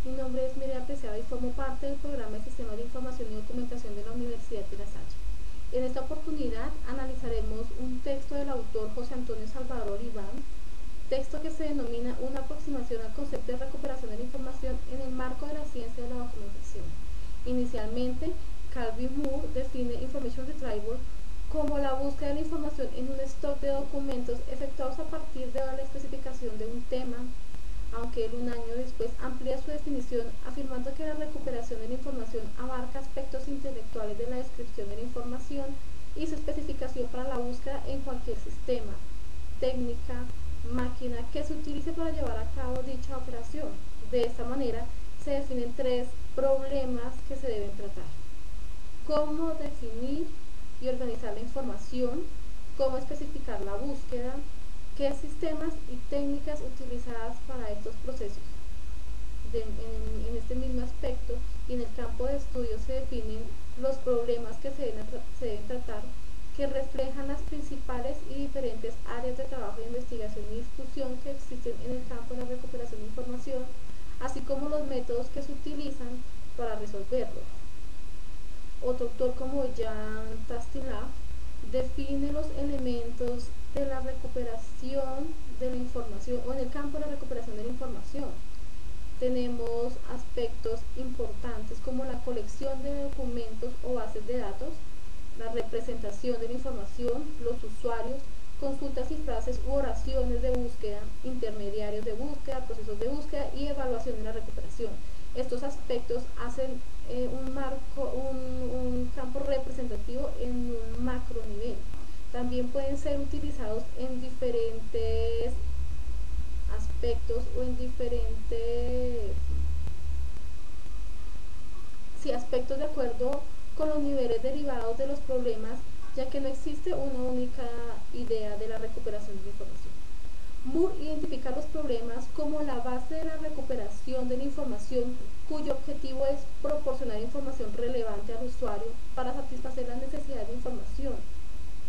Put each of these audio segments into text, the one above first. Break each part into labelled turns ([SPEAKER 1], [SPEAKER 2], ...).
[SPEAKER 1] Mi nombre es Miriam Preciado y formo parte del programa de Sistemas de Información y Documentación de la Universidad de La Salle. En esta oportunidad analizaremos un texto del autor José Antonio Salvador Oliván, texto que se denomina Una aproximación al concepto de recuperación de la información en el marco de la ciencia de la documentación. Inicialmente, Calvin Moore define Information Retrieval como la búsqueda de la información en un stock de documentos efectuados a partir de la especificación de un tema, aunque él un año después amplía su definición afirmando que la recuperación de la información abarca aspectos intelectuales de la descripción de la información y su especificación para la búsqueda en cualquier sistema, técnica, máquina que se utilice para llevar a cabo dicha operación. De esta manera se definen tres problemas que se deben tratar: cómo definir y organizar la información, cómo especificar la búsqueda, qué sistemas y técnicas utilizadas para estos procesos. En este mismo aspecto y en el campo de estudio se definen los problemas que se deben tratar, que reflejan las principales y diferentes áreas de trabajo de investigación y discusión que existen en el campo de la recuperación de información, así como los métodos que se utilizan para resolverlo. Otro autor como Jan Tastilaf define los elementos de la recuperación de la información o en el campo de la recuperación de la información. Tenemos aspectos importantes como la colección de documentos o bases de datos, la representación de la información, los usuarios, consultas y frases u oraciones de búsqueda, intermediarios de búsqueda, procesos de búsqueda y evaluación de la recuperación. Estos aspectos hacen un campo representativo en un macro nivel. También pueden ser utilizados en diferentes aspectos o en diferentes aspectos de acuerdo con los niveles derivados de los problemas, ya que no existe una única idea de la recuperación de la información. Moore identifica los problemas como la base de la recuperación de la información, cuyo objetivo es proporcionar información relevante al usuario para satisfacer las necesidades de información.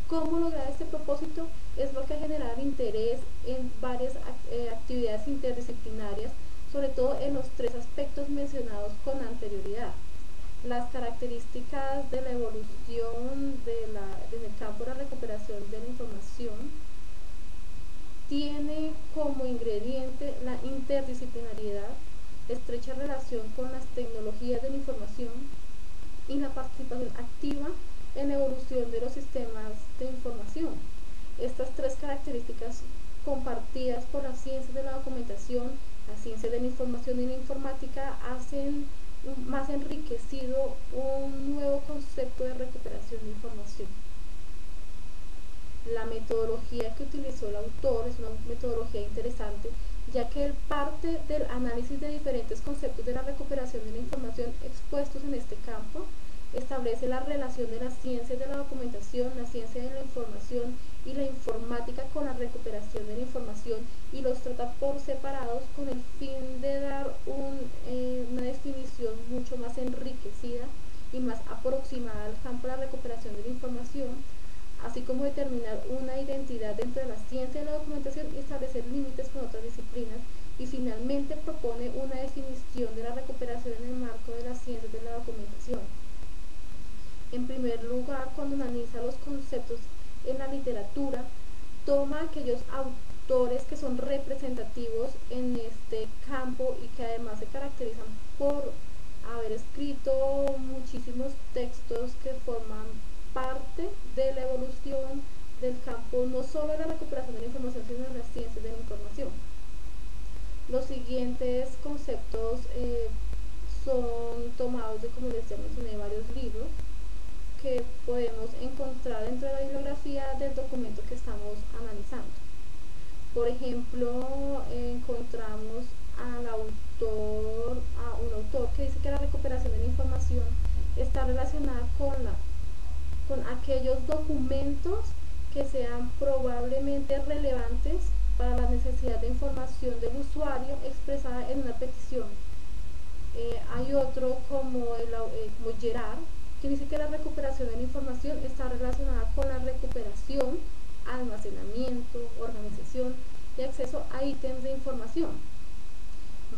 [SPEAKER 1] ¿Cómo lograr este propósito? Es lo que ha generado interés en varias actividades interdisciplinarias, sobre todo en los tres aspectos mencionados con anterioridad. Las características de la evolución en el campo de la recuperación de la información tiene como ingrediente la interdisciplinariedad, estrecha relación con las tecnologías de la información y la participación activa en la evolución de los sistemas de información. Estas tres características compartidas por las ciencias de la documentación, las ciencias de la información y la informática hacen más enriquecido un nuevo concepto de recuperación de información. La metodología que utilizó el autor es una metodología interesante, ya que él parte del análisis de diferentes conceptos de la recuperación de la información expuestos en este campo, establece la relación de las ciencias de la documentación, la ciencia de la información y la informática con la recuperación de la información y los trata por separados con el fin de dar una definición mucho más enriquecida y más aproximada al campo de la recuperación de la información, así como determinar una identidad dentro de la ciencia de la documentación y establecer límites con otras disciplinas, y finalmente propone una definición de la recuperación en el marco de las ciencias de la documentación. En primer lugar, cuando analiza los conceptos en la literatura, toma aquellos autores que son representativos en este campo y que además se caracterizan por haber escrito muchísimos textos que forman parte de la evolución del campo, no solo de la recuperación de la información, sino de las ciencias de la información. Los siguientes conceptos son tomados de, como les ya mencioné, varios libros que podemos encontrar dentro de la bibliografía del documento que estamos analizando. Por ejemplo, encontramos a un autor que dice que la recuperación de la información está relacionada con aquellos documentos que sean probablemente relevantes para la necesidad de información del usuario expresada en una petición. Hay otro como Gerard, que dice que la recuperación de la información está relacionada con la recuperación, almacenamiento, organización y acceso a ítems de información.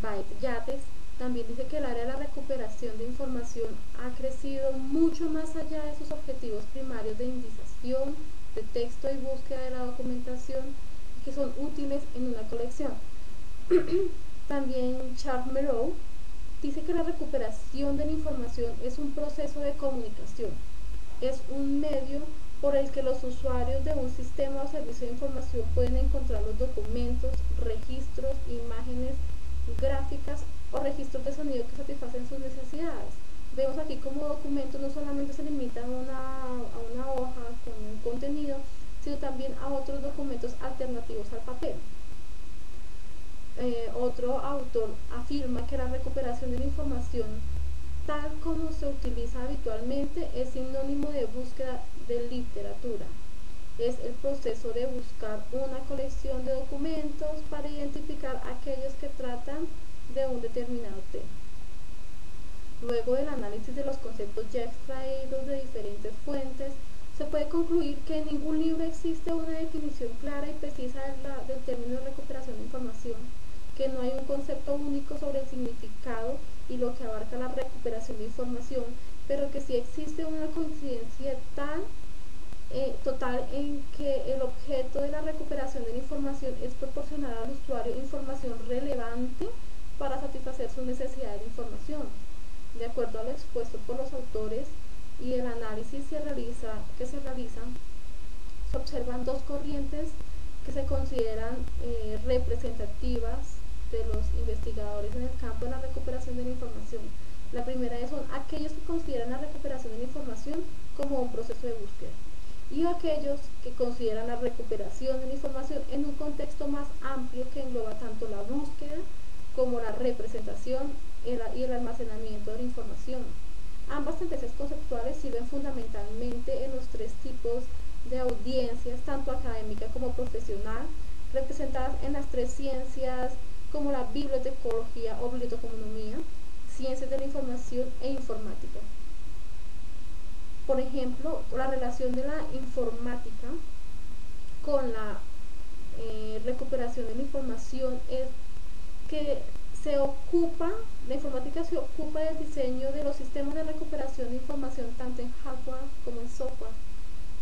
[SPEAKER 1] Byte Yates También dice que el área de la recuperación de información ha crecido mucho más allá de sus objetivos primarios de indexación, de texto y búsqueda de la documentación que son útiles en una colección. También Charles Merrill dice que la recuperación de la información es un proceso de comunicación, es un medio por el que los usuarios de un sistema o servicio de información pueden encontrar los documentos, registros, imágenes, gráficas o registros de sonido que satisfacen sus necesidades. Vemos aquí como documento no solamente se limita a una hoja con un contenido, sino también a otros documentos alternativos al papel. Otro autor afirma que la recuperación de la información tal como se utiliza habitualmente es sinónimo de búsqueda de literatura. Es el proceso de buscar una colección de documentos para identificar aquellos que tratan de un determinado tema. Luego del análisis de los conceptos ya extraídos de diferentes fuentes, se puede concluir que en ningún libro existe una definición clara y precisa del término de recuperación de información, que no hay un concepto único sobre el significado y lo que abarca la recuperación de información, pero que sí existe una coincidencia total en que el objeto de la recuperación de la información es proporcionar al usuario información relevante para satisfacer sus necesidades de información. De acuerdo a lo expuesto por los autores y el análisis que se realiza, se observan dos corrientes que se consideran representativas de los investigadores en el campo de la recuperación de la información. La primera son aquellos que consideran la recuperación de la información como un proceso de búsqueda, y aquellos que consideran la recuperación de la información en un contexto más amplio que engloba tanto la búsqueda como la representación y el almacenamiento de la información. Ambas tendencias conceptuales sirven fundamentalmente en los tres tipos de audiencias, tanto académica como profesional, representadas en las tres ciencias como la bibliotecología o biblioteconomía, ciencias de la información e informática. Por ejemplo, la relación de la informática con la recuperación de la información es que la informática se ocupa del diseño de los sistemas de recuperación de información tanto en hardware como en software.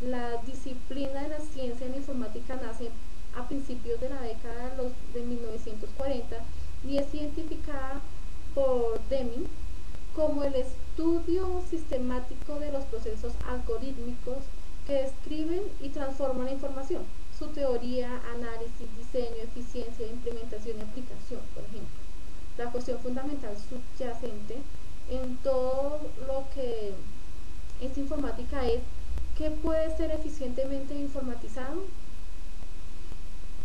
[SPEAKER 1] La disciplina de la ciencia de la informática nace a principios de la década de 1940 y es identificada por Deming como el estudio sistemático de los procesos algorítmicos que describen y transforman la información. Su teoría, análisis, diseño, eficiencia, implementación y aplicación, por ejemplo. La cuestión fundamental subyacente en todo lo que es informática es ¿qué puede ser eficientemente informatizado?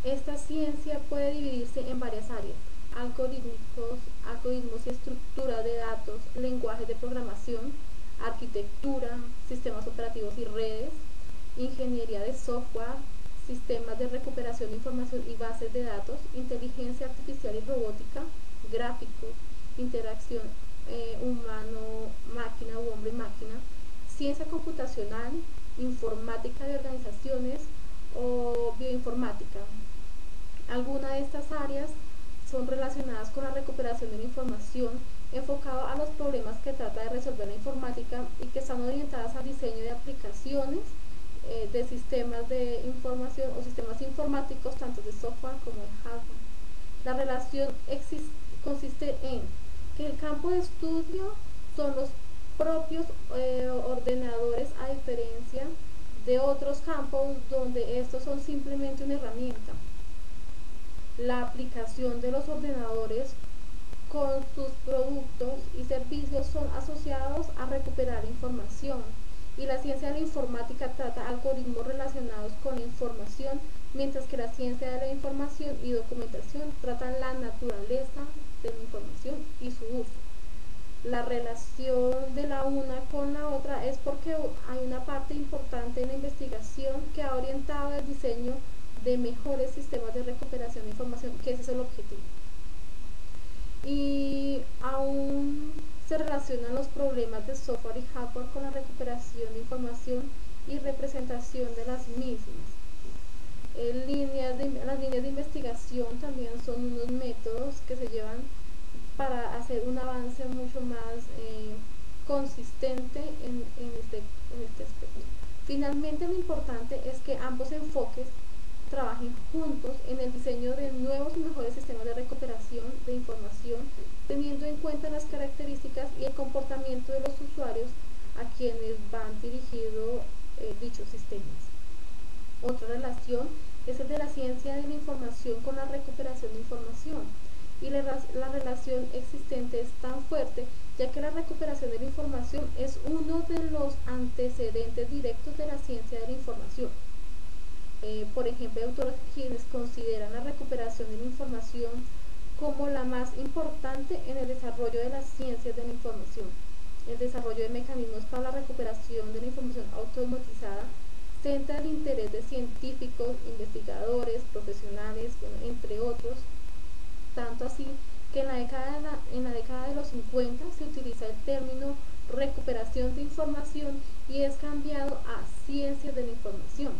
[SPEAKER 1] Esta ciencia puede dividirse en varias áreas: algoritmos y estructura de datos, lenguajes de programación, arquitectura, sistemas operativos y redes, ingeniería de software, sistemas de recuperación de información y bases de datos, inteligencia artificial y robótica, gráficos, interacción humano-máquina u hombre-máquina, ciencia computacional, informática de organizaciones o bioinformática. Algunas de estas áreas son relacionadas con la recuperación de la información, enfocado a los problemas que trata de resolver la informática y que están orientadas al diseño de aplicaciones de sistemas de información o sistemas informáticos, tanto de software como de hardware. La relación consiste en que el campo de estudio son los propios ordenadores, a diferencia de otros campos donde estos son simplemente una herramienta. La aplicación de los ordenadores con sus productos y servicios son asociados a recuperar información, y la ciencia de la informática trata algoritmos relacionados con la información, mientras que la ciencia de la información y documentación trata la naturaleza de la información y su uso. La relación de la una con la otra es porque hay una parte importante en la investigación que ha orientado el diseño de mejores sistemas de recuperación de información, que ese es el objetivo. Y aún se relacionan los problemas de software y hardware con la recuperación de información y representación de las mismas. Las líneas de investigación también son unos métodos que se llevan para hacer un avance mucho más consistente en este aspecto. Finalmente, lo importante es que ambos enfoques trabajen juntos en el diseño de nuevos y mejores sistemas de recuperación de información, teniendo en cuenta las características y el comportamiento de los usuarios a quienes van dirigidos dichos sistemas. Otra relación es el de la ciencia de la información con la recuperación de información. Y la relación existente es tan fuerte, ya que la recuperación de la información es uno de los antecedentes directos de la ciencia de la información. Por ejemplo, hay autores quienes consideran la recuperación de la información como la más importante en el desarrollo de las ciencias de la información. El desarrollo de mecanismos para la recuperación de la información automatizada centra el interés de científicos, investigadores, profesionales, entre otros, tanto así que en la década de los 50 se utiliza el término recuperación de información y es cambiado a ciencias de la información.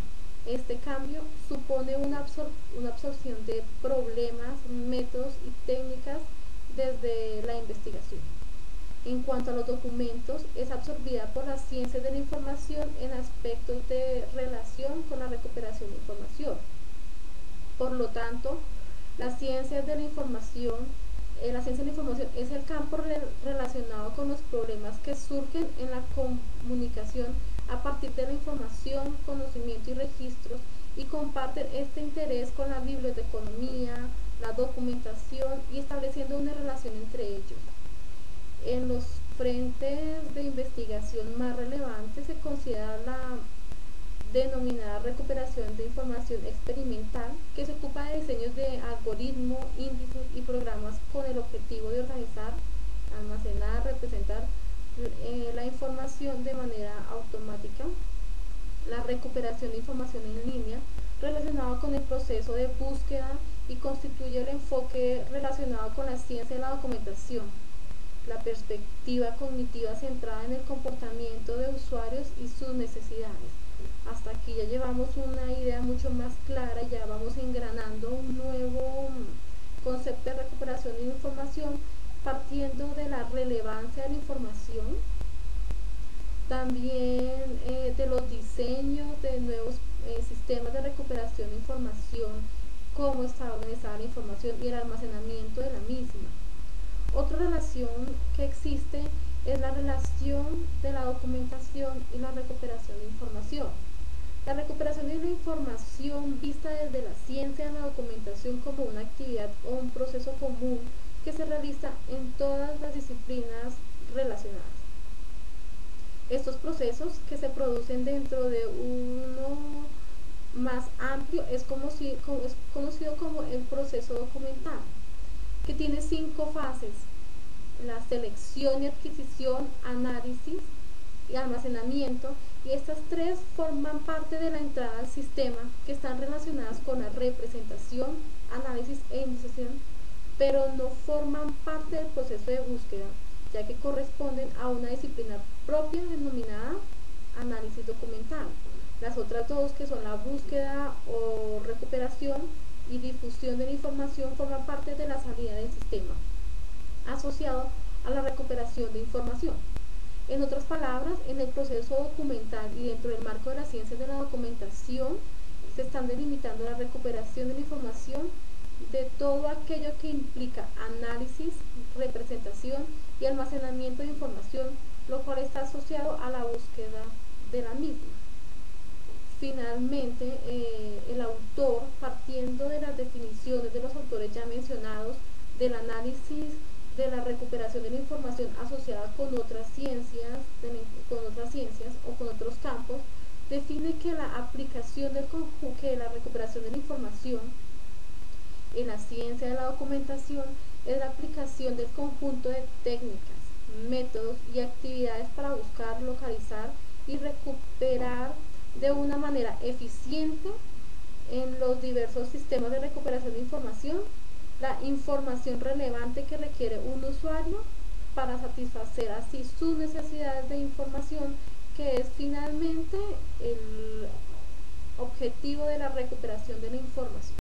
[SPEAKER 1] Este cambio supone una absorción de problemas, métodos y técnicas desde la investigación. En cuanto a los documentos, es absorbida por las ciencias de la información en aspectos de relación con la recuperación de información. Por lo tanto, las ciencias de la información, la ciencia de la información es el campo relacionado con los problemas que surgen en la comunicación a partir de la información, conocimiento y registros, y comparten este interés con la biblioteconomía, la documentación y estableciendo una relación entre ellos. En los frentes de investigación más relevantes se considera la denominada recuperación de información experimental, que se ocupa de diseños de algoritmos, índices y programas con el objetivo de organizar, almacenar, representar la información de manera automática. La recuperación de información en línea, relacionada con el proceso de búsqueda y constituye el enfoque relacionado con la ciencia de la documentación. La perspectiva cognitiva centrada en el comportamiento de usuarios y sus necesidades. Hasta aquí ya llevamos una idea mucho más clara, ya vamos engranando un nuevo concepto de recuperación de información partiendo de la relevancia de la información, también de los diseños de nuevos sistemas de recuperación de información, cómo está organizada la información y el almacenamiento de la misma. Otra relación que existe es la relación de la documentación y la recuperación de información. La recuperación de la información vista desde la ciencia de la documentación como una actividad o un proceso común que se realiza en todas las disciplinas relacionadas. Estos procesos que se producen dentro de uno más amplio es conocido como el proceso documental, que tiene 5 fases: la selección y adquisición, análisis y almacenamiento, y estas 3 forman parte de la entrada al sistema, que están relacionadas con la representación, análisis e indiciación, pero no forman parte del proceso de búsqueda, ya que corresponden a una disciplina propia denominada análisis documental. Las otras 2, que son la búsqueda o recuperación y difusión de la información, forman parte de la salida del sistema asociado a la recuperación de información. En otras palabras, en el proceso documental y dentro del marco de las ciencias de la documentación se están delimitando la recuperación de la información de todo aquello que implica análisis, representación y almacenamiento de información, lo cual está asociado a la búsqueda de la misma. Finalmente, el autor, partiendo de las definiciones de los autores ya mencionados, del análisis, de la recuperación de la información asociada con otras ciencias o con otros campos, define que la aplicación que la recuperación de la información en la ciencia de la documentación es la aplicación del conjunto de técnicas, métodos y actividades para buscar, localizar y recuperar de una manera eficiente en los diversos sistemas de recuperación de información la información relevante que requiere un usuario para satisfacer así sus necesidades de información, que es finalmente el objetivo de la recuperación de la información.